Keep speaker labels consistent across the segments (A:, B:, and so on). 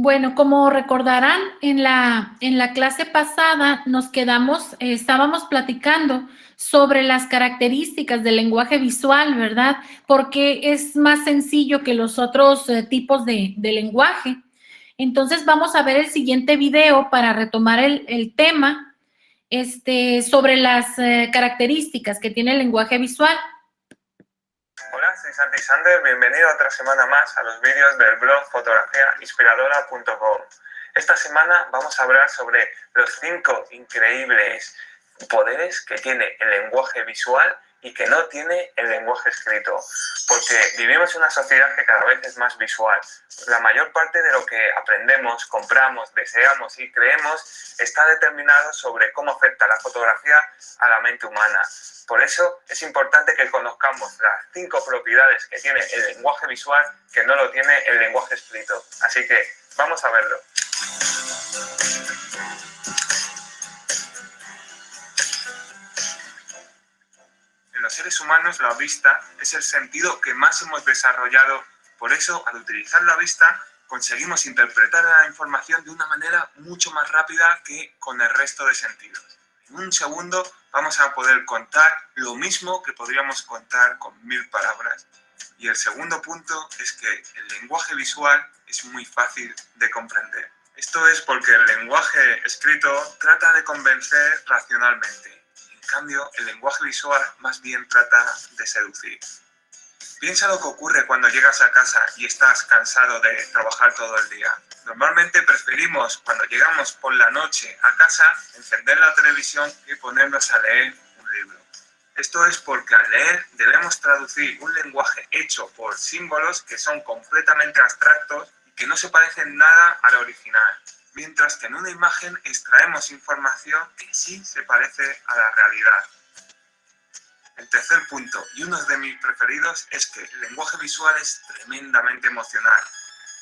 A: Bueno, como recordarán, en la clase pasada estábamos platicando sobre las características del lenguaje visual, ¿verdad? Porque es más sencillo que los otros tipos de lenguaje. Entonces vamos a ver el siguiente video para retomar el tema sobre las características que tiene el lenguaje visual.
B: Hola, soy Santi Sander, bienvenido otra semana más a los vídeos del blog fotografiainspiradora.com. Esta semana vamos a hablar sobre los 5 increíbles poderes que tiene el lenguaje visual y que no tiene el lenguaje escrito, porque vivimos en una sociedad que cada vez es más visual. La mayor parte de lo que aprendemos, compramos, deseamos y creemos está determinado sobre cómo afecta la fotografía a la mente humana. Por eso es importante que conozcamos las 5 propiedades que tiene el lenguaje visual que no lo tiene el lenguaje escrito. Así que vamos a verlo. En los seres humanos la vista es el sentido que más hemos desarrollado. Por eso, al utilizar la vista, conseguimos interpretar la información de una manera mucho más rápida que con el resto de sentidos. En un segundo vamos a poder contar lo mismo que podríamos contar con 1000 palabras. Y el segundo punto es que el lenguaje visual es muy fácil de comprender. Esto es porque el lenguaje escrito trata de convencer racionalmente. En cambio, el lenguaje visual más bien trata de seducir. Piensa lo que ocurre cuando llegas a casa y estás cansado de trabajar todo el día. Normalmente preferimos, cuando llegamos por la noche a casa, encender la televisión y ponernos a leer un libro. Esto es porque al leer debemos traducir un lenguaje hecho por símbolos que son completamente abstractos y que no se parecen nada al original, mientras que en una imagen extraemos información que sí se parece a la realidad. El tercer punto, y uno de mis preferidos, es que el lenguaje visual es tremendamente emocional,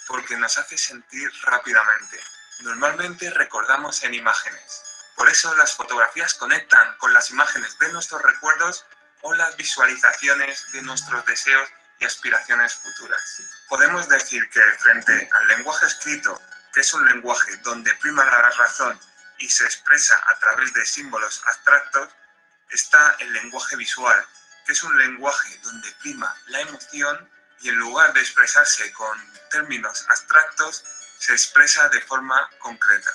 B: porque nos hace sentir rápidamente. Normalmente recordamos en imágenes. Por eso las fotografías conectan con las imágenes de nuestros recuerdos o las visualizaciones de nuestros deseos y aspiraciones futuras. Podemos decir que frente al lenguaje escrito, que es un lenguaje donde prima la razón y se expresa a través de símbolos abstractos, está el lenguaje visual, que es un lenguaje donde prima la emoción y en lugar de expresarse con términos abstractos, se expresa de forma concreta.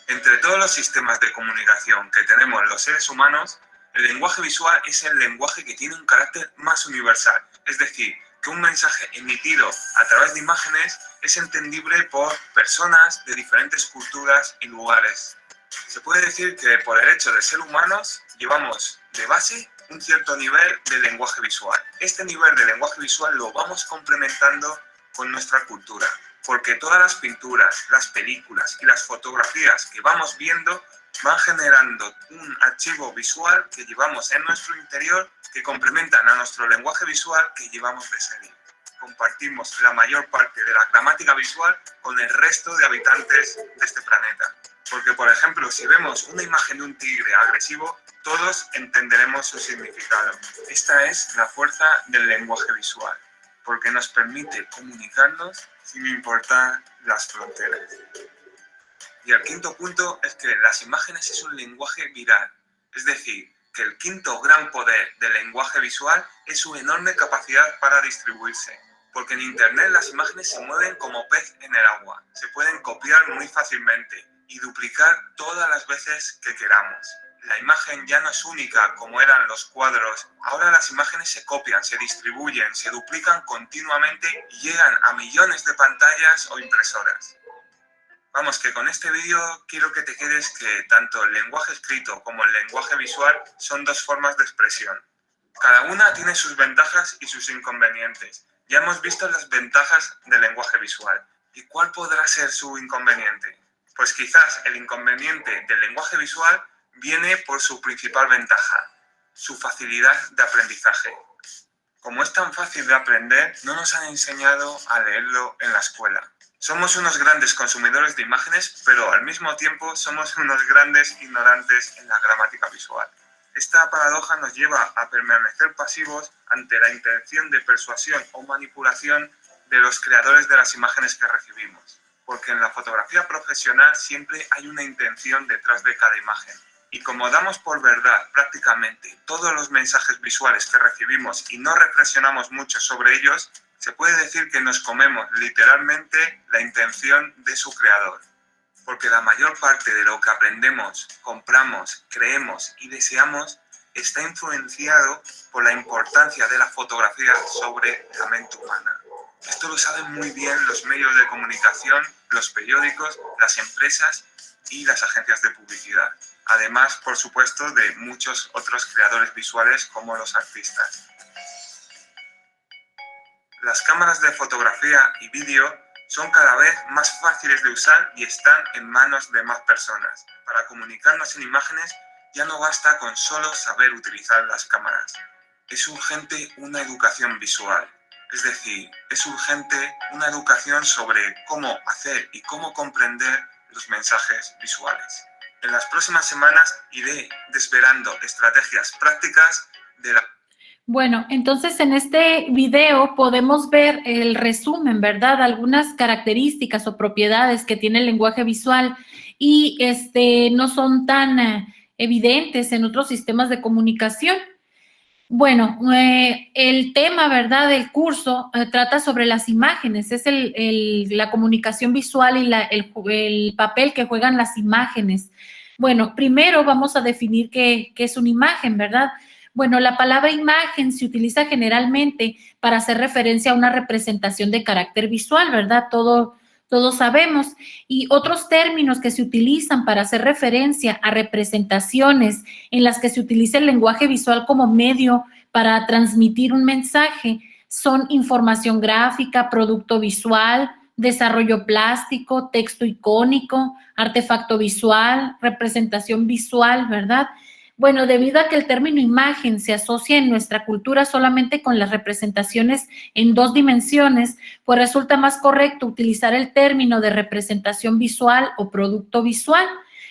B: Entre todos los sistemas de comunicación que tenemos los seres humanos, el lenguaje visual es el lenguaje que tiene un carácter más universal, es decir, que un mensaje emitido a través de imágenes es entendible por personas de diferentes culturas y lugares. Se puede decir que por el hecho de ser humanos llevamos de base un cierto nivel de lenguaje visual. Este nivel de lenguaje visual lo vamos complementando con nuestra cultura, porque todas las pinturas, las películas y las fotografías que vamos viendo van generando un archivo visual que llevamos en nuestro interior que complementan a nuestro lenguaje visual que llevamos de serie. Compartimos la mayor parte de la gramática visual con el resto de habitantes de este planeta. Porque, por ejemplo, si vemos una imagen de un tigre agresivo, todos entenderemos su significado. Esta es la fuerza del lenguaje visual, porque nos permite comunicarnos sin importar las fronteras. Y el quinto punto es que las imágenes es un lenguaje viral, es decir, que el quinto gran poder del lenguaje visual es su enorme capacidad para distribuirse. Porque en Internet las imágenes se mueven como pez en el agua, se pueden copiar muy fácilmente y duplicar todas las veces que queramos. La imagen ya no es única como eran los cuadros, ahora las imágenes se copian, se distribuyen, se duplican continuamente y llegan a millones de pantallas o impresoras. Vamos, que con este vídeo quiero que te quedes que tanto el lenguaje escrito como el lenguaje visual son dos formas de expresión. Cada una tiene sus ventajas y sus inconvenientes. Ya hemos visto las ventajas del lenguaje visual. ¿Y cuál podrá ser su inconveniente? Pues quizás el inconveniente del lenguaje visual viene por su principal ventaja, su facilidad de aprendizaje. Como es tan fácil de aprender, no nos han enseñado a leerlo en la escuela. Somos unos grandes consumidores de imágenes, pero al mismo tiempo somos unos grandes ignorantes en la gramática visual. Esta paradoja nos lleva a permanecer pasivos ante la intención de persuasión o manipulación de los creadores de las imágenes que recibimos. porque en la fotografía profesional siempre hay una intención detrás de cada imagen. Y como damos por verdad prácticamente todos los mensajes visuales que recibimos y no reflexionamos mucho sobre ellos, se puede decir que nos comemos literalmente la intención de su creador. Porque la mayor parte de lo que aprendemos, compramos, creemos y deseamos está influenciado por la importancia de la fotografía sobre la mente humana. Esto lo saben muy bien los medios de comunicación, los periódicos, las empresas y las agencias de publicidad. Además, por supuesto, de muchos otros creadores visuales como los artistas. Las cámaras de fotografía y vídeo son cada vez más fáciles de usar y están en manos de más personas. Para comunicarnos en imágenes ya no basta con solo saber utilizar las cámaras. Es urgente una educación visual. Es decir, es urgente una educación sobre cómo hacer y cómo comprender los mensajes visuales. En las próximas semanas iré desvelando estrategias prácticas de la...
A: Bueno, entonces en este video podemos ver el resumen, ¿verdad? Algunas características o propiedades que tiene el lenguaje visual y no son tan evidentes en otros sistemas de comunicación. Bueno, el tema, ¿verdad?, del curso trata sobre las imágenes, es la comunicación visual y el papel que juegan las imágenes. Bueno, primero vamos a definir qué es una imagen, ¿verdad? Bueno, la palabra imagen se utiliza generalmente para hacer referencia a una representación de carácter visual, ¿verdad? Todos sabemos. Y otros términos que se utilizan para hacer referencia a representaciones en las que se utiliza el lenguaje visual como medio para transmitir un mensaje son información gráfica, producto visual, desarrollo plástico, texto icónico, artefacto visual, representación visual, ¿verdad? Bueno, debido a que el término imagen se asocia en nuestra cultura solamente con las representaciones en dos dimensiones, pues resulta más correcto utilizar el término de representación visual o producto visual.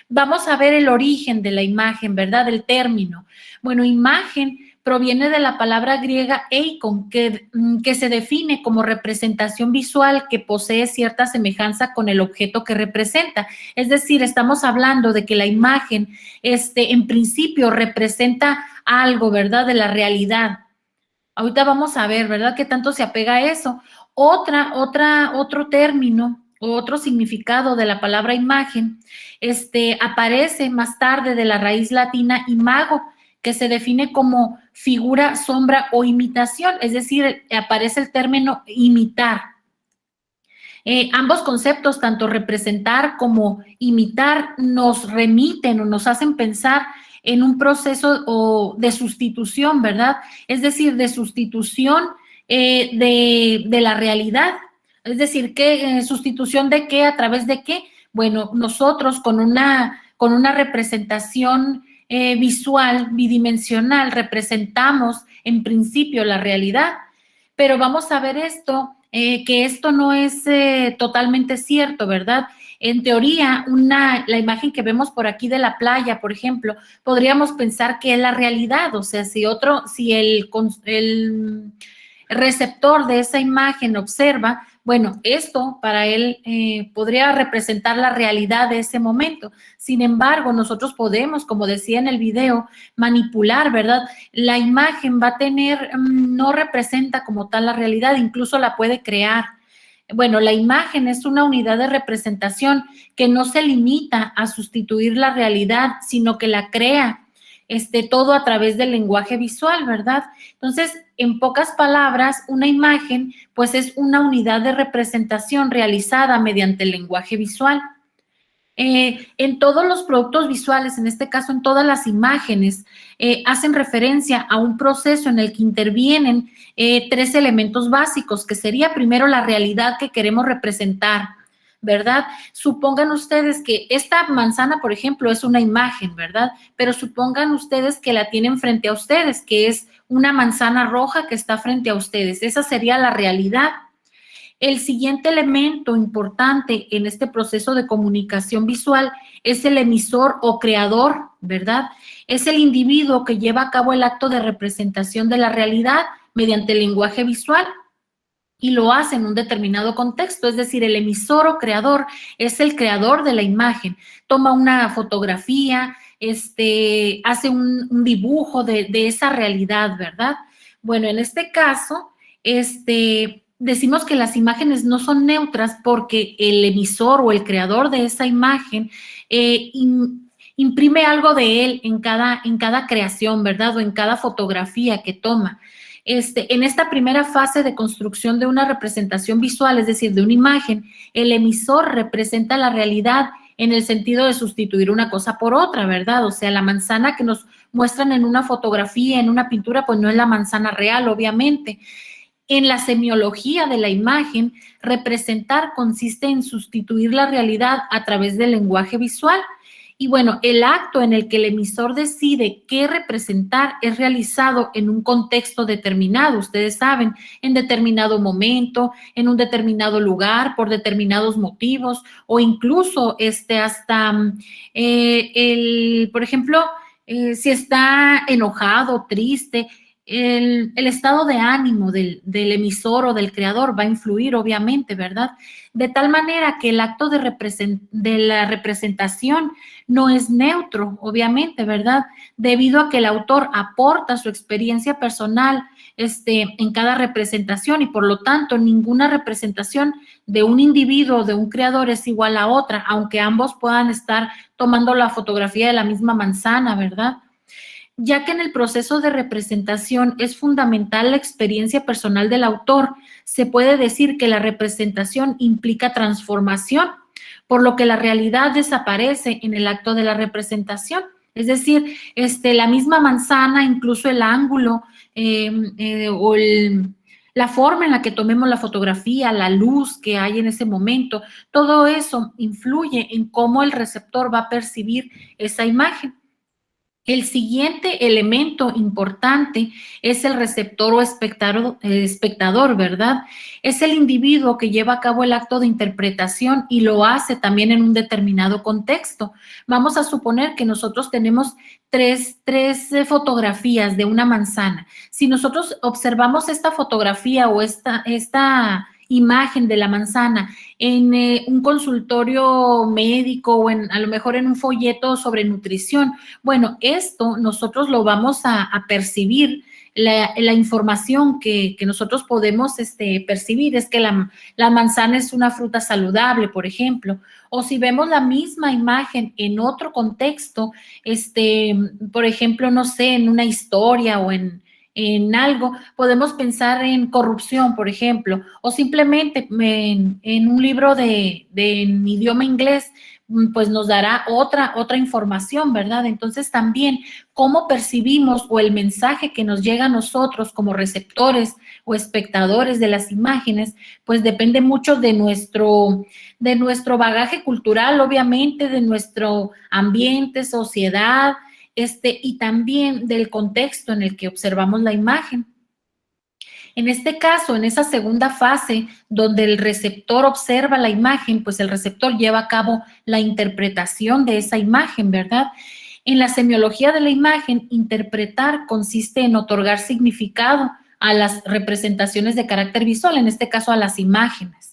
A: Vamos a ver el origen de la imagen, ¿verdad? Del término. Bueno, imagen proviene de la palabra griega eikon, que se define como representación visual que posee cierta semejanza con el objeto que representa. Es decir, estamos hablando de que la imagen, en principio, representa algo, ¿verdad?, de la realidad. Ahorita vamos a ver, ¿verdad?, qué tanto se apega a eso. Otro término o otro significado de la palabra imagen, aparece más tarde de la raíz latina imago, que se define como figura, sombra o imitación, es decir, aparece el término imitar. Ambos conceptos, tanto representar como imitar, nos remiten o nos hacen pensar en un proceso de sustitución, ¿verdad? Es decir, de sustitución de la realidad. Es decir, ¿sustitución de qué? ¿A través de qué? Bueno, nosotros con una representación visual, bidimensional, representamos en principio la realidad, pero vamos a ver que esto no es totalmente cierto, ¿verdad? En teoría, la imagen que vemos por aquí de la playa, por ejemplo, podríamos pensar que es la realidad, o sea, si el receptor de esa imagen observa, bueno, esto para él podría representar la realidad de ese momento. Sin embargo, nosotros podemos, como decía en el video, manipular, ¿verdad? La imagen va a tener, no representa como tal la realidad, incluso la puede crear. Bueno, la imagen es una unidad de representación que no se limita a sustituir la realidad, sino que la crea, todo a través del lenguaje visual, ¿verdad? Entonces, en pocas palabras, una imagen, pues es una unidad de representación realizada mediante el lenguaje visual. En todos los productos visuales, en este caso en todas las imágenes, hacen referencia a un proceso en el que intervienen tres elementos básicos, que sería primero la realidad que queremos representar, ¿verdad? Supongan ustedes que esta manzana, por ejemplo, es una imagen, ¿verdad? Pero supongan ustedes que la tienen frente a ustedes, que es una manzana roja que está frente a ustedes. Esa sería la realidad. El siguiente elemento importante en este proceso de comunicación visual es el emisor o creador, ¿verdad? Es el individuo que lleva a cabo el acto de representación de la realidad mediante el lenguaje visual. y lo hace en un determinado contexto, es decir, el emisor o creador es el creador de la imagen, toma una fotografía, hace un dibujo de esa realidad, ¿verdad? Bueno, en este caso, decimos que las imágenes no son neutras porque el emisor o el creador de esa imagen imprime algo de él en cada creación, ¿verdad? O en cada fotografía que toma. En esta primera fase de construcción de una representación visual, es decir, de una imagen, el emisor representa la realidad en el sentido de sustituir una cosa por otra, ¿verdad? O sea, la manzana que nos muestran en una fotografía, en una pintura, pues no es la manzana real, obviamente. En la semiología de la imagen, representar consiste en sustituir la realidad a través del lenguaje visual. Y bueno, el acto en el que el emisor decide qué representar es realizado en un contexto determinado, ustedes saben, en determinado momento, en un determinado lugar, por determinados motivos, o incluso hasta, por ejemplo, si está enojado, triste, el estado de ánimo del emisor o del creador va a influir, obviamente, ¿verdad? De tal manera que el acto de la representación no es neutro, obviamente, ¿verdad? Debido a que el autor aporta su experiencia personal en cada representación y por lo tanto ninguna representación de un individuo o de un creador es igual a otra, aunque ambos puedan estar tomando la fotografía de la misma manzana, ¿verdad? Ya que en el proceso de representación es fundamental la experiencia personal del autor, se puede decir que la representación implica transformación, por lo que la realidad desaparece en el acto de la representación. Es decir, la misma manzana, incluso el ángulo o la forma en la que tomemos la fotografía, la luz que hay en ese momento, todo eso influye en cómo el receptor va a percibir esa imagen. El siguiente elemento importante es el receptor o espectador, ¿verdad? Es el individuo que lleva a cabo el acto de interpretación y lo hace también en un determinado contexto. Vamos a suponer que nosotros tenemos tres fotografías de una manzana. Si nosotros observamos esta fotografía o esta imagen de la manzana en un consultorio médico o a lo mejor en un folleto sobre nutrición, bueno, esto nosotros lo vamos a percibir. La información que nosotros podemos percibir es que la manzana es una fruta saludable, por ejemplo, o si vemos la misma imagen en otro contexto, por ejemplo, no sé, en una historia o en algo, podemos pensar en corrupción, por ejemplo, o simplemente en un libro en idioma inglés, pues nos dará otra información, ¿verdad? Entonces también cómo percibimos o el mensaje que nos llega a nosotros como receptores o espectadores de las imágenes, pues depende mucho de nuestro bagaje cultural, obviamente, de nuestro ambiente, sociedad, y también del contexto en el que observamos la imagen. En este caso, en esa segunda fase, donde el receptor observa la imagen, pues el receptor lleva a cabo la interpretación de esa imagen, ¿verdad? En la semiología de la imagen, interpretar consiste en otorgar significado a las representaciones de carácter visual, en este caso a las imágenes.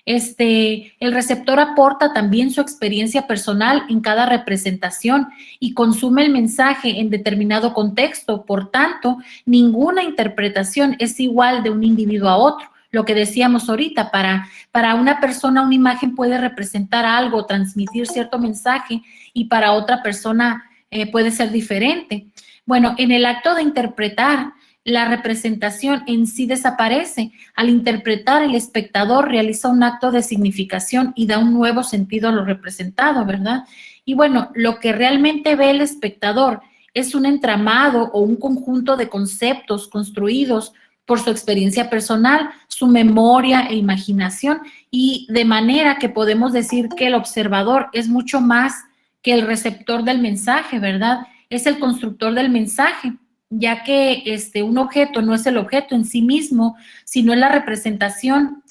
A: El receptor aporta también su experiencia personal en cada representación y consume el mensaje en determinado contexto. Por tanto, ninguna interpretación es igual de un individuo a otro. Lo que decíamos ahorita, para una persona una imagen puede representar algo, transmitir cierto mensaje y para otra persona puede ser diferente. Bueno, en el acto de interpretar, la representación en sí desaparece. Al interpretar, el espectador realiza un acto de significación y da un nuevo sentido a lo representado, ¿verdad? Y bueno, lo que realmente ve el espectador es un entramado o un conjunto de conceptos construidos por su experiencia personal, su memoria e imaginación, y de manera que podemos decir que el observador es mucho más que el receptor del mensaje, ¿verdad? Es el constructor del mensaje, ya que un objeto no es el objeto en sí mismo, sino es la representación,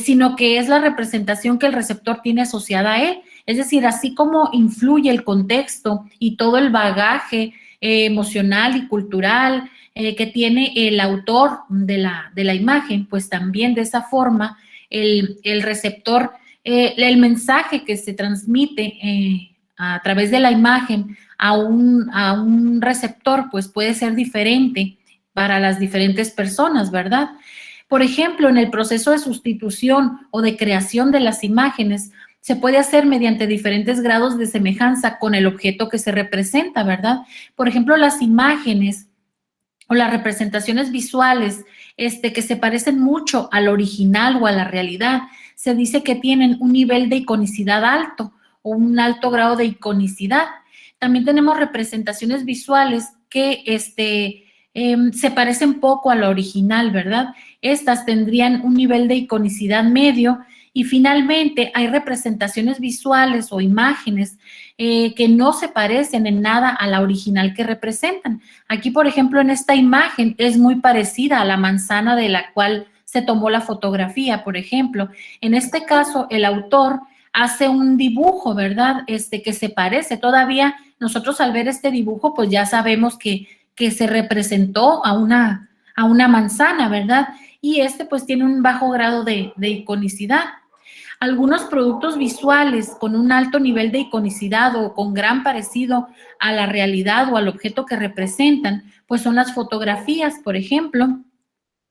A: sino que es la representación que el receptor tiene asociada a él. Es decir, así como influye el contexto y todo el bagaje emocional y cultural que tiene el autor de la imagen, pues también de esa forma el receptor, el mensaje que se transmite a través de la imagen a un receptor, pues puede ser diferente para las diferentes personas, ¿verdad? Por ejemplo, en el proceso de sustitución o de creación de las imágenes, se puede hacer mediante diferentes grados de semejanza con el objeto que se representa, ¿verdad? Por ejemplo, las imágenes o las representaciones visuales que se parecen mucho al original o a la realidad, se dice que tienen un nivel de iconicidad alto o un alto grado de iconicidad. También tenemos representaciones visuales que se parecen poco a la original, ¿verdad? Estas tendrían un nivel de iconicidad medio. Y finalmente hay representaciones visuales o imágenes que no se parecen en nada a la original que representan. Aquí, por ejemplo, en esta imagen es muy parecida a la manzana de la cual se tomó la fotografía, por ejemplo. En este caso, el autor hace un dibujo, ¿verdad? Que se parece. Todavía nosotros al ver este dibujo, pues ya sabemos que se representó a una manzana, ¿verdad? Y pues tiene un bajo grado de iconicidad. Algunos productos visuales con un alto nivel de iconicidad o con gran parecido a la realidad o al objeto que representan, pues son las fotografías, por ejemplo.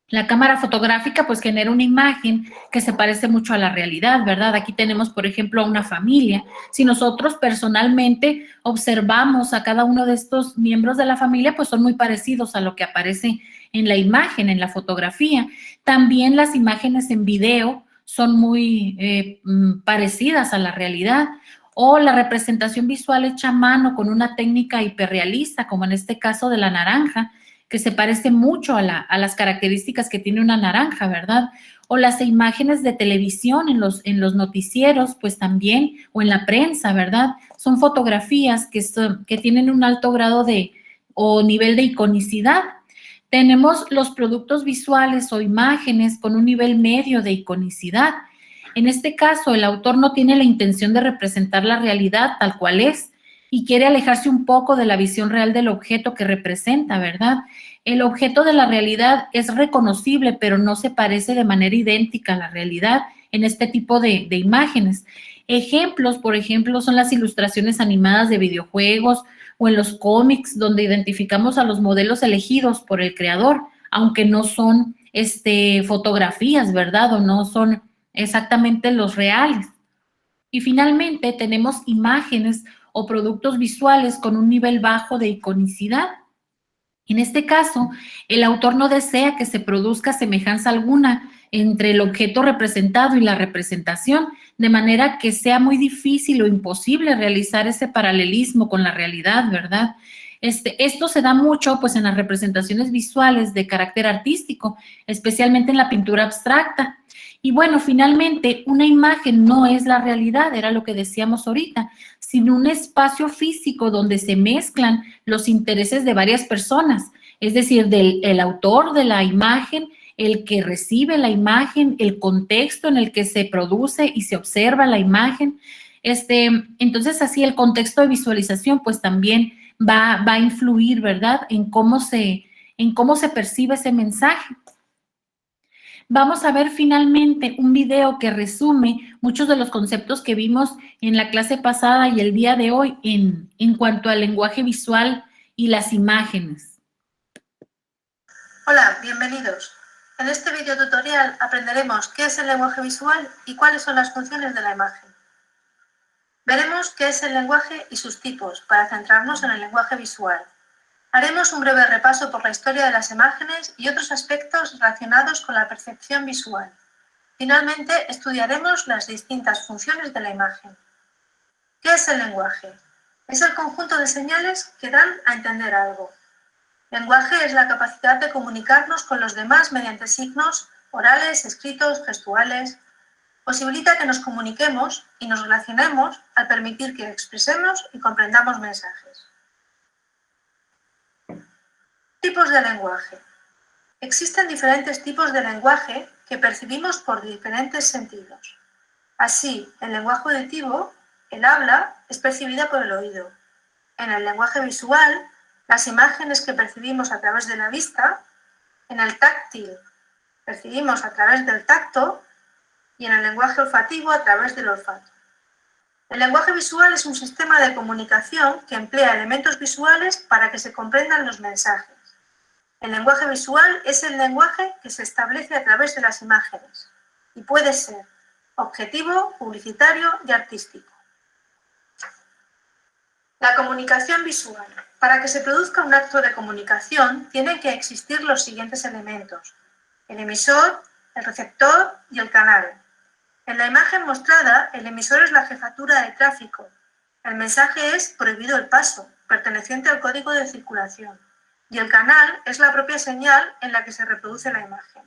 A: La cámara fotográfica pues genera una imagen que se parece mucho a la realidad, ¿verdad? Aquí tenemos, por ejemplo, a una familia. Si nosotros personalmente observamos a cada uno de estos miembros de la familia, pues son muy parecidos a lo que aparece en la imagen, en la fotografía. También las imágenes en video son muy parecidas a la realidad. O la representación visual hecha a mano con una técnica hiperrealista, como en este caso de la naranja, que se parece mucho a las características que tiene una naranja, ¿verdad? O las imágenes de televisión en los noticieros, pues también, o en la prensa, ¿verdad? Son fotografías que tienen un alto grado o nivel de iconicidad. Tenemos los productos visuales o imágenes con un nivel medio de iconicidad. En este caso, el autor no tiene la intención de representar la realidad tal cual es y quiere alejarse un poco de la visión real del objeto que representa, ¿verdad? El objeto de la realidad es reconocible, pero no se parece de manera idéntica a la realidad en este tipo de imágenes. Ejemplos, por ejemplo, son las ilustraciones animadas de videojuegos o en los cómics, donde identificamos a los modelos elegidos por el creador, aunque no son fotografías, ¿verdad? O no son exactamente los reales. Y finalmente tenemos imágenes o productos visuales con un nivel bajo de iconicidad. En este caso, el autor no desea que se produzca semejanza alguna entre el objeto representado y la representación, de manera que sea muy difícil o imposible realizar ese paralelismo con la realidad, ¿verdad? Esto se da mucho pues en las representaciones visuales de carácter artístico, especialmente en la pintura abstracta. Y bueno, finalmente, una imagen no es la realidad, era lo que decíamos ahorita, sino un espacio físico donde se mezclan los intereses de varias personas, es decir, el autor de la imagen, el que recibe la imagen, el contexto en el que se produce y se observa la imagen. Entonces, así el contexto de visualización, pues también va a influir, ¿verdad?, en cómo se percibe ese mensaje. Vamos a ver finalmente un video que resume muchos de los conceptos que vimos en la clase pasada y el día de hoy en cuanto al lenguaje visual y las imágenes.
C: Hola, bienvenidos. En este video tutorial aprenderemos qué es el lenguaje visual y cuáles son las funciones de la imagen. Veremos qué es el lenguaje y sus tipos para centrarnos en el lenguaje visual. Haremos un breve repaso por la historia de las imágenes y otros aspectos relacionados con la percepción visual. Finalmente, estudiaremos las distintas funciones de la imagen. ¿Qué es el lenguaje? Es el conjunto de señales que dan a entender algo. Lenguaje es la capacidad de comunicarnos con los demás mediante signos orales, escritos, gestuales. Posibilita que nos comuniquemos y nos relacionemos al permitir que expresemos y comprendamos mensajes. Tipos de lenguaje. Existen diferentes tipos de lenguaje que percibimos por diferentes sentidos. Así, el lenguaje auditivo, el habla, es percibida por el oído. En el lenguaje visual, las imágenes que percibimos a través de la vista, en el táctil percibimos a través del tacto y en el lenguaje olfativo a través del olfato. El lenguaje visual es un sistema de comunicación que emplea elementos visuales para que se comprendan los mensajes. El lenguaje visual es el lenguaje que se establece a través de las imágenes y puede ser objetivo, publicitario y artístico. La comunicación visual. Para que se produzca un acto de comunicación, tienen que existir los siguientes elementos: el emisor, el receptor y el canal. En la imagen mostrada, el emisor es la jefatura de tráfico. El mensaje es prohibido el paso, perteneciente al código de circulación. Y el canal es la propia señal en la que se reproduce la imagen.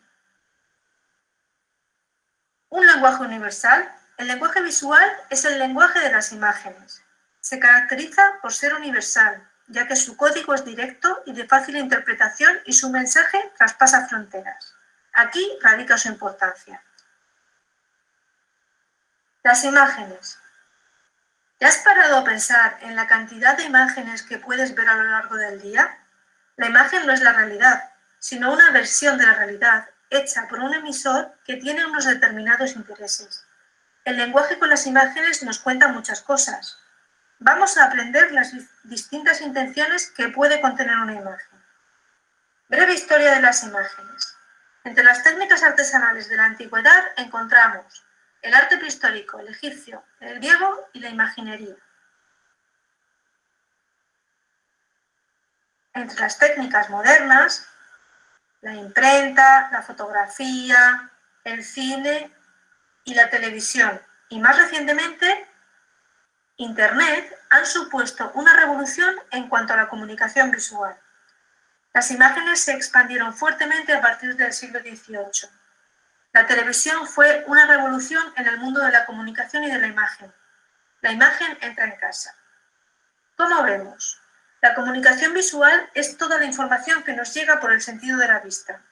C: Un lenguaje universal. El lenguaje visual es el lenguaje de las imágenes. Se caracteriza por ser universal, ya que su código es directo y de fácil interpretación y su mensaje traspasa fronteras. Aquí radica su importancia. Las imágenes. ¿Te has parado a pensar en la cantidad de imágenes que puedes ver a lo largo del día? La imagen no es la realidad, sino una versión de la realidad hecha por un emisor que tiene unos determinados intereses. El lenguaje con las imágenes nos cuenta muchas cosas. Vamos a aprender las distintas intenciones que puede contener una imagen. Breve historia de las imágenes. Entre las técnicas artesanales de la antigüedad encontramos el arte prehistórico, el egipcio, el griego y la imaginería. Entre las técnicas modernas, la imprenta, la fotografía, el cine y la televisión, y más recientemente, Internet, han supuesto una revolución en cuanto a la comunicación visual. Las imágenes se expandieron fuertemente a partir del siglo XVIII. La televisión fue una revolución en el mundo de la comunicación y de la imagen. La imagen entra en casa. ¿Cómo vemos? La comunicación visual es toda la información que nos llega por el sentido de la vista.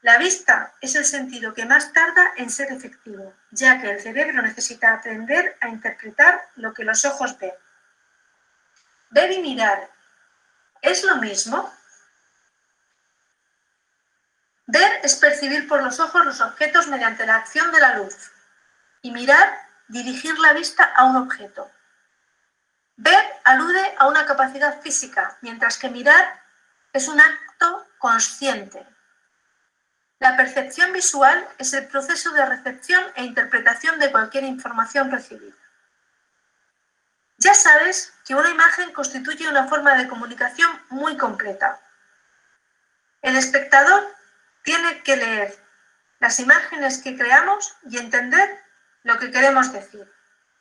C: La vista es el sentido que más tarda en ser efectivo, ya que el cerebro necesita aprender a interpretar lo que los ojos ven. Ver y mirar, ¿es lo mismo? Ver es percibir por los ojos los objetos mediante la acción de la luz. Y mirar, dirigir la vista a un objeto. Ver alude a una capacidad física, mientras que mirar es un acto consciente. La percepción visual es el proceso de recepción e interpretación de cualquier información recibida. Ya sabes que una imagen constituye una forma de comunicación muy completa. El espectador tiene que leer las imágenes que creamos y entender lo que queremos decir.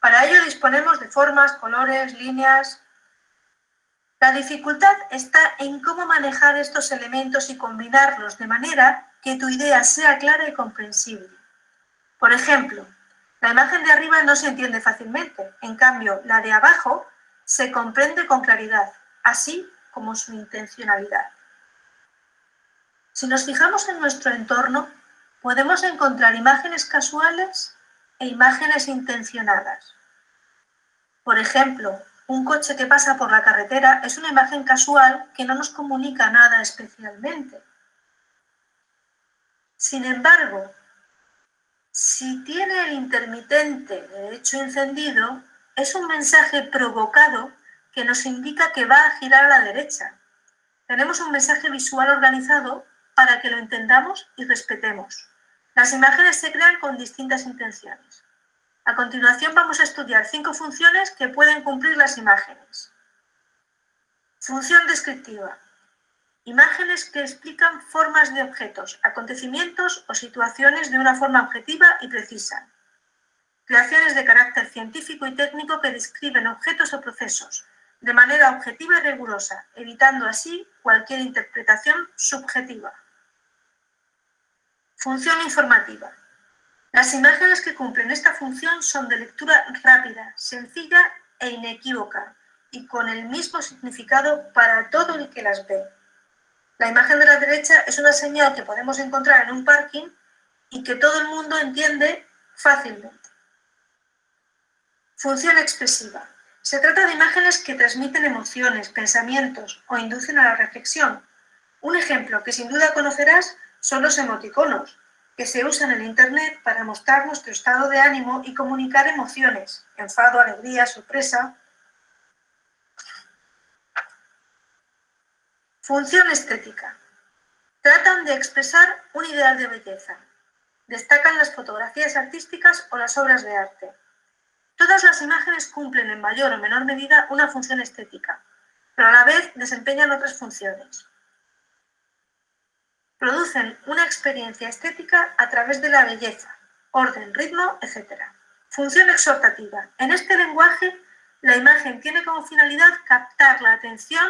C: Para ello disponemos de formas, colores, líneas. La dificultad está en cómo manejar estos elementos y combinarlos de manera que tu idea sea clara y comprensible. Por ejemplo, la imagen de arriba no se entiende fácilmente, en cambio, la de abajo se comprende con claridad, así como su intencionalidad. Si nos fijamos en nuestro entorno, podemos encontrar imágenes casuales e imágenes intencionadas. Por ejemplo, un coche que pasa por la carretera es una imagen casual que no nos comunica nada especialmente. Sin embargo, si tiene el intermitente de hecho encendido, es un mensaje provocado que nos indica que va a girar a la derecha. Tenemos un mensaje visual organizado para que lo entendamos y respetemos. Las imágenes se crean con distintas intenciones. A continuación vamos a estudiar 5 funciones que pueden cumplir las imágenes. Función descriptiva. Imágenes que explican formas de objetos, acontecimientos o situaciones de una forma objetiva y precisa. Creaciones de carácter científico y técnico que describen objetos o procesos de manera objetiva y rigurosa, evitando así cualquier interpretación subjetiva. Función informativa. Las imágenes que cumplen esta función son de lectura rápida, sencilla e inequívoca y con el mismo significado para todo el que las ve. La imagen de la derecha es una señal que podemos encontrar en un parking y que todo el mundo entiende fácilmente. Función expresiva. Se trata de imágenes que transmiten emociones, pensamientos o inducen a la reflexión. Un ejemplo que sin duda conocerás son los emoticonos, que se usan en Internet para mostrar nuestro estado de ánimo y comunicar emociones, enfado, alegría, sorpresa. Función estética. Tratan de expresar un ideal de belleza. Destacan las fotografías artísticas o las obras de arte. Todas las imágenes cumplen en mayor o menor medida una función estética, pero a la vez desempeñan otras funciones. Producen una experiencia estética a través de la belleza, orden, ritmo, etc. Función exhortativa. En este lenguaje, la imagen tiene como finalidad captar la atención,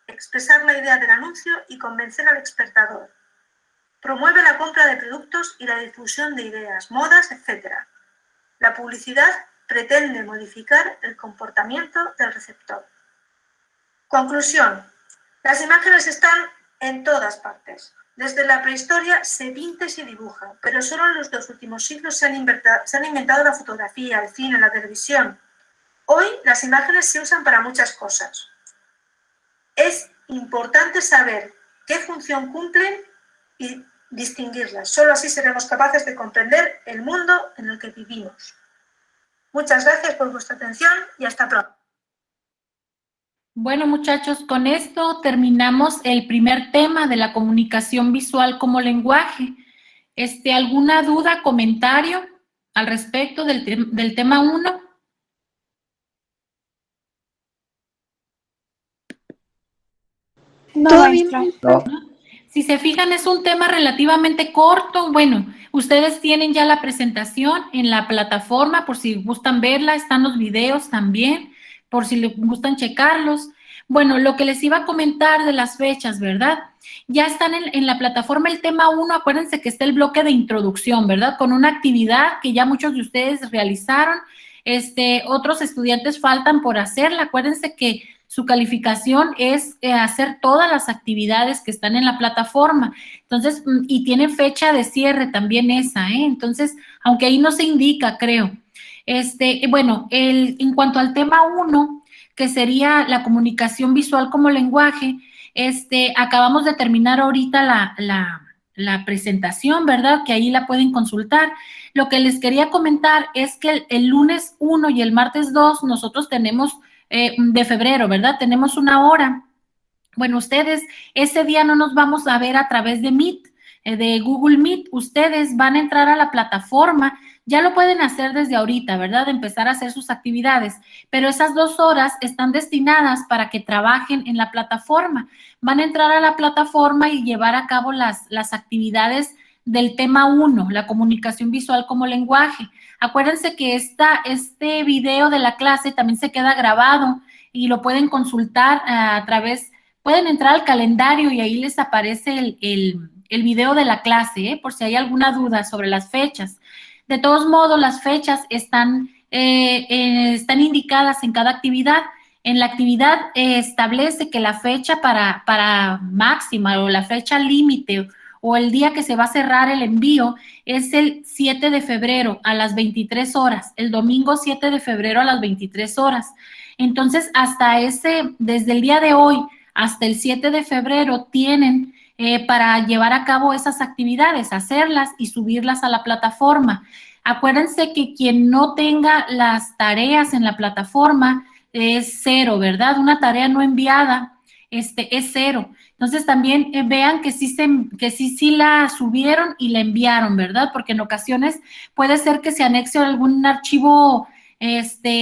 C: expresar la idea del anuncio y convencer al espectador. Promueve la compra de productos y la difusión de ideas, modas, etc. La publicidad pretende modificar el comportamiento del receptor. Conclusión. Las imágenes están en todas partes. Desde la prehistoria se pinta y se dibuja, pero solo en los 2 últimos siglos se han inventado la fotografía, el cine, la televisión. Hoy las imágenes se usan para muchas cosas. Es importante saber qué función cumplen y distinguirlas. Solo así seremos capaces de comprender el mundo en el que vivimos. Muchas gracias por vuestra atención y hasta pronto.
A: Bueno, muchachos, con esto terminamos el primer tema de la comunicación visual como lenguaje. ¿Alguna duda, comentario al respecto del tema 1?
D: No, maestra.
E: No.
A: Si se fijan, es un tema relativamente corto. Bueno, ustedes tienen ya la presentación en la plataforma, por si gustan verla, están los videos también, por si les gustan checarlos. Bueno, lo que les iba a comentar de las fechas, ¿verdad? Ya están en la plataforma el tema 1, acuérdense que está el bloque de introducción, ¿verdad? Con una actividad que ya muchos de ustedes realizaron, otros estudiantes faltan por hacerla. Acuérdense que su calificación es hacer todas las actividades que están en la plataforma. Entonces, y tiene fecha de cierre también esa, ¿eh? Entonces, aunque ahí no se indica, creo. Bueno, en cuanto al tema 1, que sería la comunicación visual como lenguaje, acabamos de terminar ahorita la presentación, ¿verdad? Que ahí la pueden consultar. Lo que les quería comentar es que el lunes 1 y el martes 2 nosotros tenemos de febrero, ¿verdad? Tenemos una hora. Bueno, ustedes, ese día no nos vamos a ver a través de Meet, de Google Meet. Ustedes van a entrar a la plataforma, ya lo pueden hacer desde ahorita, ¿verdad? Empezar a hacer sus actividades, pero esas 2 horas están destinadas para que trabajen en la plataforma. Van a entrar a la plataforma y llevar a cabo las actividades del tema 1, la comunicación visual como lenguaje. Acuérdense que este video de la clase también se queda grabado y lo pueden consultar a través, pueden entrar al calendario y ahí les aparece el video de la clase, por si hay alguna duda sobre las fechas. De todos modos, las fechas están indicadas en cada actividad. En la actividad establece que la fecha para máxima o la fecha límite o el día que se va a cerrar el envío es el 7 de febrero a las 23 horas, el domingo 7 de febrero a las 23 horas. Entonces, desde el día de hoy hasta el 7 de febrero tienen para llevar a cabo esas actividades, hacerlas y subirlas a la plataforma. Acuérdense que quien no tenga las tareas en la plataforma es 0, ¿verdad? Una tarea no enviada es 0. Entonces también vean que sí la subieron y la enviaron, ¿verdad? Porque en ocasiones puede ser que se anexe algún archivo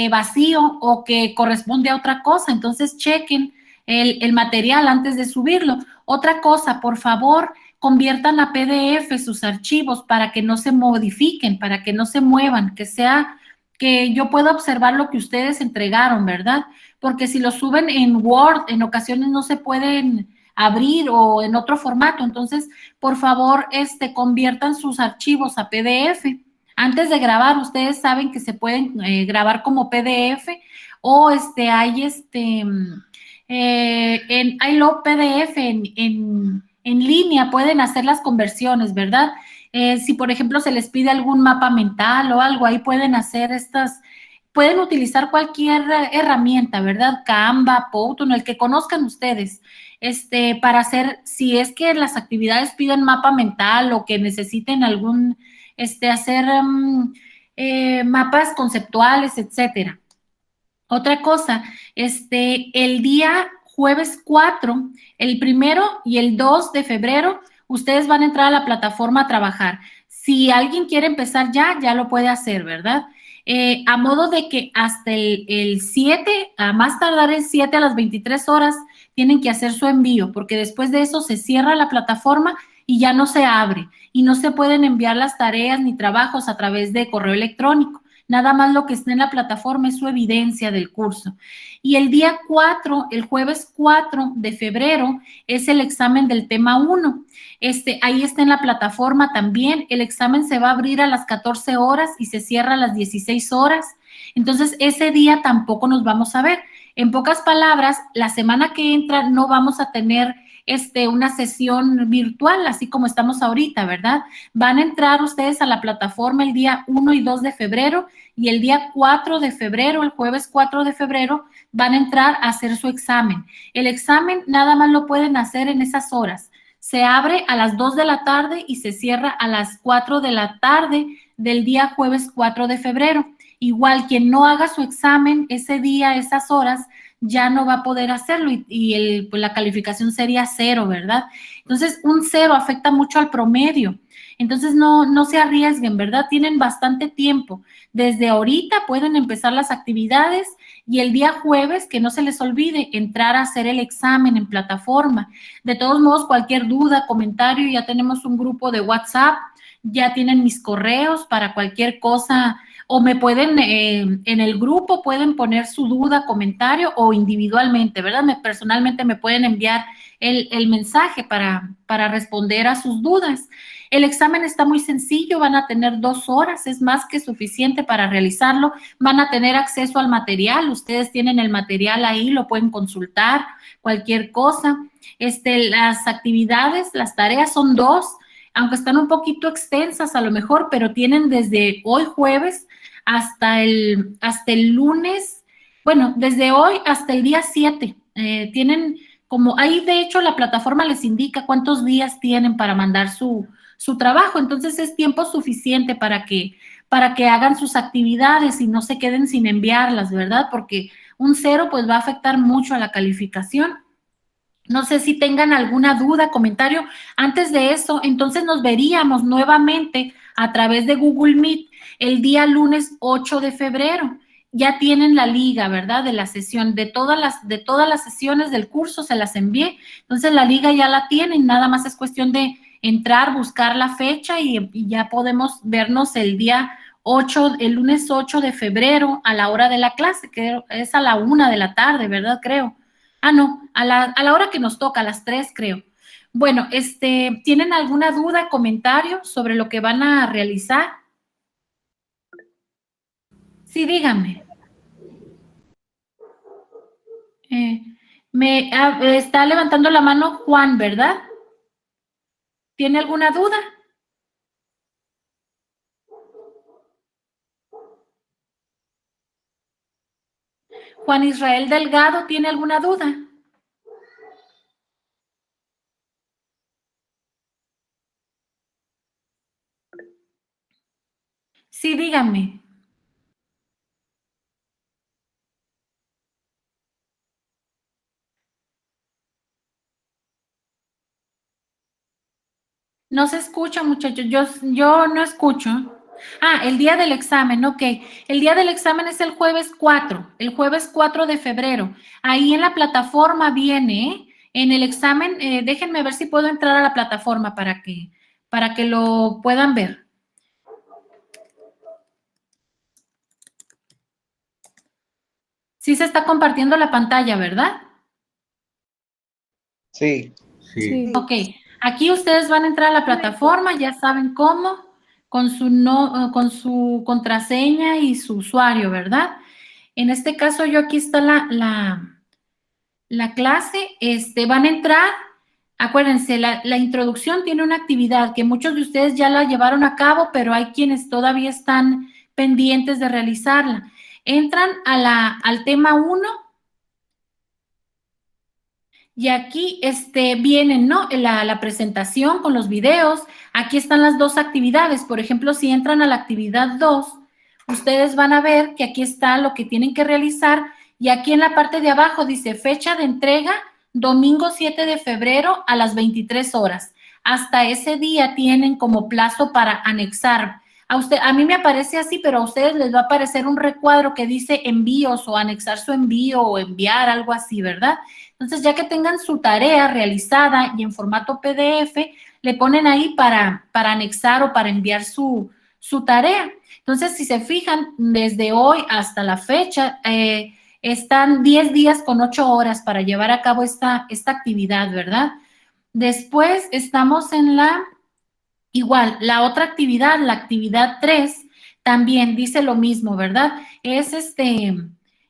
A: vacío o que corresponde a otra cosa. Entonces chequen el material antes de subirlo. Otra cosa, por favor, conviertan a PDF sus archivos para que no se modifiquen, para que no se muevan, que yo pueda observar lo que ustedes entregaron, ¿verdad? Porque si lo suben en Word, en ocasiones no se pueden abrir o en otro formato. Entonces, por favor, conviertan sus archivos a PDF. Antes de grabar, ustedes saben que se pueden grabar como PDF o hay los PDF en línea, pueden hacer las conversiones, ¿verdad? Si, por ejemplo, se les pide algún mapa mental o algo, ahí pueden hacer pueden utilizar cualquier herramienta, ¿verdad? Canva, Powtoon, el que conozcan ustedes, para hacer, si es que las actividades piden mapa mental o que necesiten algún, hacer mapas conceptuales, etcétera. Otra cosa, el día jueves 4, el 1 y el 2 de febrero, ustedes van a entrar a la plataforma a trabajar. Si alguien quiere empezar ya lo puede hacer, ¿verdad? A modo de que hasta el 7, a más tardar el 7 a las 23 horas, tienen que hacer su envío, porque después de eso se cierra la plataforma y ya no se abre y no se pueden enviar las tareas ni trabajos a través de correo electrónico. Nada más lo que está en la plataforma es su evidencia del curso. Y el día 4, el jueves 4 de febrero, es el examen del tema 1. Ahí está en la plataforma también. El examen se va a abrir a las 14 horas y se cierra a las 16 horas. Entonces, ese día tampoco nos vamos a ver. En pocas palabras, la semana que entra no vamos a tener una sesión virtual, así como estamos ahorita, ¿verdad? Van a entrar ustedes a la plataforma el día 1 y 2 de febrero y el día 4 de febrero, el jueves 4 de febrero, van a entrar a hacer su examen. El examen nada más lo pueden hacer en esas horas. Se abre a las 2 de la tarde y se cierra a las 4 de la tarde del día jueves 4 de febrero. Igual, quien no haga su examen ese día, esas horas, ya no va a poder hacerlo y pues la calificación sería 0, ¿verdad? Entonces, un 0 afecta mucho al promedio. Entonces, no se arriesguen, ¿verdad? Tienen bastante tiempo. Desde ahorita pueden empezar las actividades y el día jueves, que no se les olvide, entrar a hacer el examen en plataforma. De todos modos, cualquier duda, comentario, ya tenemos un grupo de WhatsApp, ya tienen mis correos para cualquier cosa, o me pueden, en el grupo pueden poner su duda, comentario o individualmente, ¿verdad? Personalmente me pueden enviar el mensaje para responder a sus dudas. El examen está muy sencillo, van a tener 2 horas, es más que suficiente para realizarlo. Van a tener acceso al material, ustedes tienen el material ahí, lo pueden consultar, cualquier cosa. Las actividades, las tareas son 2, aunque están un poquito extensas a lo mejor, pero tienen desde hoy jueves hasta el lunes, bueno, desde hoy hasta el día 7. Tienen como, ahí de hecho la plataforma les indica cuántos días tienen para mandar su trabajo, entonces es tiempo suficiente para que hagan sus actividades y no se queden sin enviarlas, ¿verdad? Porque un 0 pues va a afectar mucho a la calificación. No sé si tengan alguna duda, comentario. Antes de eso, entonces nos veríamos nuevamente a través de Google Meet el día lunes 8 de febrero. Ya tienen la liga, ¿verdad? De la sesión, de todas las sesiones del curso se las envié. Entonces la liga ya la tienen, nada más es cuestión de entrar, buscar la fecha y ya podemos vernos el día 8, el lunes 8 de febrero a la hora de la clase, que es a la 1 de la tarde, ¿verdad? Creo. No, a la hora que nos toca, a las 3, creo. Bueno, ¿tienen alguna duda, comentario sobre lo que van a realizar? Sí, díganme. Está levantando la mano Juan, ¿verdad? ¿Tiene alguna duda? Juan Israel Delgado, ¿tiene alguna duda? Sí, díganme. No se escucha, muchachos. Yo no escucho. El día del examen, ok. El día del examen es el jueves 4 de febrero. Ahí en la plataforma viene, ¿eh? En el examen, déjenme ver si puedo entrar a la plataforma para que lo puedan ver. Sí se está compartiendo la pantalla, ¿verdad?
D: Sí.
A: Ok, aquí ustedes van a entrar a la plataforma, ya saben cómo, con su contraseña y su usuario, ¿verdad? En este caso, yo aquí está la clase, van a entrar, acuérdense, la introducción tiene una actividad que muchos de ustedes ya la llevaron a cabo, pero hay quienes todavía están pendientes de realizarla. Entran al tema 1 y aquí vienen, ¿no? La presentación con los videos. Aquí están las dos actividades. Por ejemplo, si entran a la actividad 2, ustedes van a ver que aquí está lo que tienen que realizar y aquí en la parte de abajo dice fecha de entrega, domingo 7 de febrero a las 23 horas. Hasta ese día tienen como plazo para anexar. A mí me aparece así, pero a ustedes les va a aparecer un recuadro que dice envíos o anexar su envío o enviar, algo así, ¿verdad? Entonces, ya que tengan su tarea realizada y en formato PDF, le ponen ahí para anexar o para enviar su tarea. Entonces, si se fijan, desde hoy hasta la fecha, están 10 días con 8 horas para llevar a cabo esta actividad, ¿verdad? Después estamos en igual, la otra actividad, la actividad 3, también dice lo mismo, ¿verdad? Es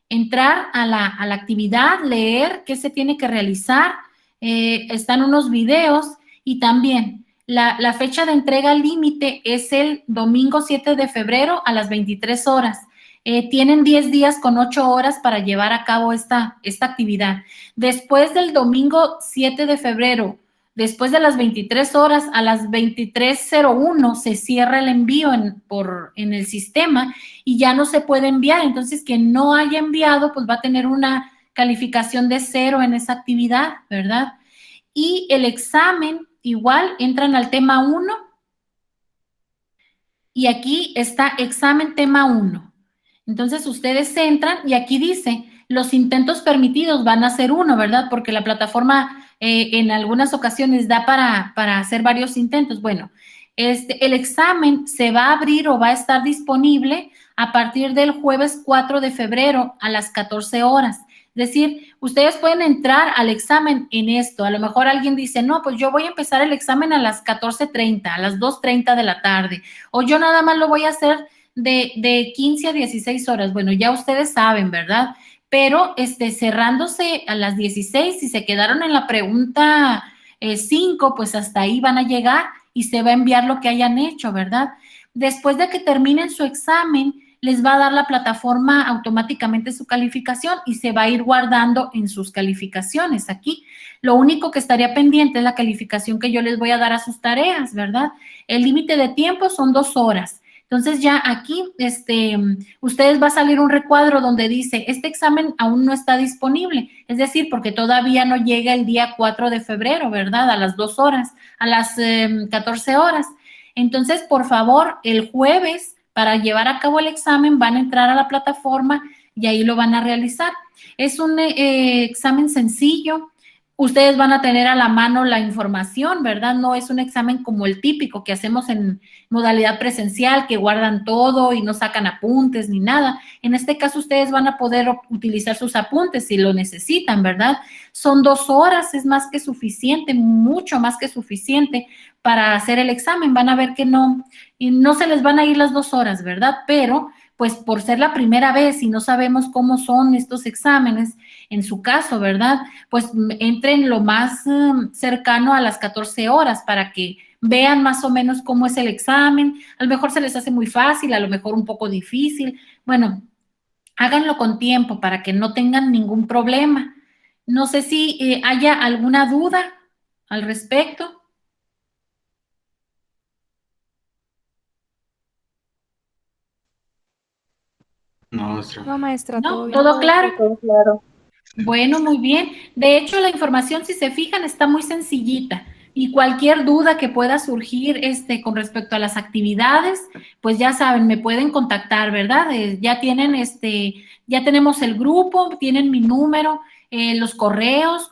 A: entrar a la actividad, leer qué se tiene que realizar, están unos videos y también la fecha de entrega límite es el domingo 7 de febrero a las 23 horas. Tienen 10 días con 8 horas para llevar a cabo esta actividad. Después del domingo 7 de febrero, después de las 23 horas, a las 23:01 se cierra el envío en el sistema y ya no se puede enviar. Entonces, quien no haya enviado, pues va a tener una calificación de 0 en esa actividad, ¿verdad? Y el examen, igual, entran al tema 1 y aquí está examen tema 1. Entonces, ustedes entran y aquí dice, los intentos permitidos van a ser 1, ¿verdad? Porque la plataforma en algunas ocasiones da para hacer varios intentos. Bueno, el examen se va a abrir o va a estar disponible a partir del jueves 4 de febrero a las 14 horas. Es decir, ustedes pueden entrar al examen en esto. A lo mejor alguien dice, no, pues yo voy a empezar el examen a las 14:30, a las 2:30 de la tarde, o yo nada más lo voy a hacer de 15 a 16 horas. Bueno, ya ustedes saben, ¿verdad? Pero cerrándose a las 16, si se quedaron en la pregunta 5, pues hasta ahí van a llegar y se va a enviar lo que hayan hecho, ¿verdad? Después de que terminen su examen, les va a dar la plataforma automáticamente su calificación y se va a ir guardando en sus calificaciones aquí. Lo único que estaría pendiente es la calificación que yo les voy a dar a sus tareas, ¿verdad? El límite de tiempo son 2 horas. Entonces ya aquí, ustedes va a salir un recuadro donde dice, este examen aún no está disponible, es decir, porque todavía no llega el día 4 de febrero, ¿verdad? A las 2 horas, a las 14 horas. Entonces, por favor, el jueves, para llevar a cabo el examen, van a entrar a la plataforma y ahí lo van a realizar. Es un examen sencillo. Ustedes van a tener a la mano la información, ¿verdad? No es un examen como el típico que hacemos en modalidad presencial, que guardan todo y no sacan apuntes ni nada. En este caso, ustedes van a poder utilizar sus apuntes si lo necesitan, ¿verdad? Son 2 horas, es más que suficiente, mucho más que suficiente para hacer el examen. Van a ver que no se les van a ir las 2 horas, ¿verdad? Pero pues por ser la primera vez y no sabemos cómo son estos exámenes, en su caso, ¿verdad? Pues entren lo más cercano a las 14 horas para que vean más o menos cómo es el examen. A lo mejor se les hace muy fácil, a lo mejor un poco difícil. Bueno, háganlo con tiempo para que no tengan ningún problema. No sé si haya alguna duda al respecto.
D: No, maestra.
E: No, maestra,
A: ¿No?
E: todo bien.
A: ¿Todo claro?
C: Todo claro.
A: Bueno, muy bien. De hecho, la información, si se fijan, está muy sencillita. Y cualquier duda que pueda surgir con respecto a las actividades, pues ya saben, me pueden contactar, ¿verdad? Ya tienen ya tenemos el grupo, tienen mi número, los correos,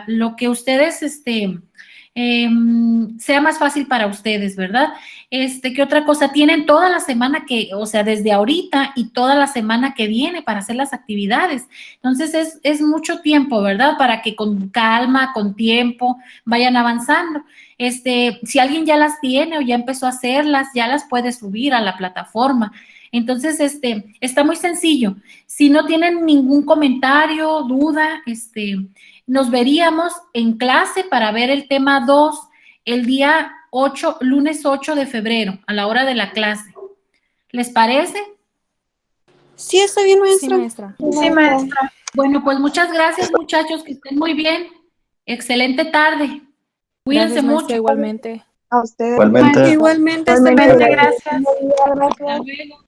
A: lo que ustedes sea más fácil para ustedes, ¿verdad? ¿Qué otra cosa? Tienen toda la semana o sea, desde ahorita y toda la semana que viene para hacer las actividades. Entonces, es mucho tiempo, ¿verdad? Para que con calma, con tiempo, vayan avanzando. Si alguien ya las tiene o ya empezó a hacerlas, ya las puede subir a la plataforma. Entonces, está muy sencillo. Si no tienen ningún comentario, duda, nos veríamos en clase para ver el tema 2 el día lunes 8 de febrero, a la hora de la clase. ¿Les parece?
E: Sí, está bien, maestra.
F: Sí, maestra.
A: Sí, maestra. Bueno, pues muchas gracias, muchachos, que estén muy bien. Excelente tarde. Cuídense
F: Gracias, maestra,
A: mucho.
F: igualmente.
G: A ustedes.
H: Igualmente.
E: Igualmente,
A: Igualmente, gracias. Hasta luego.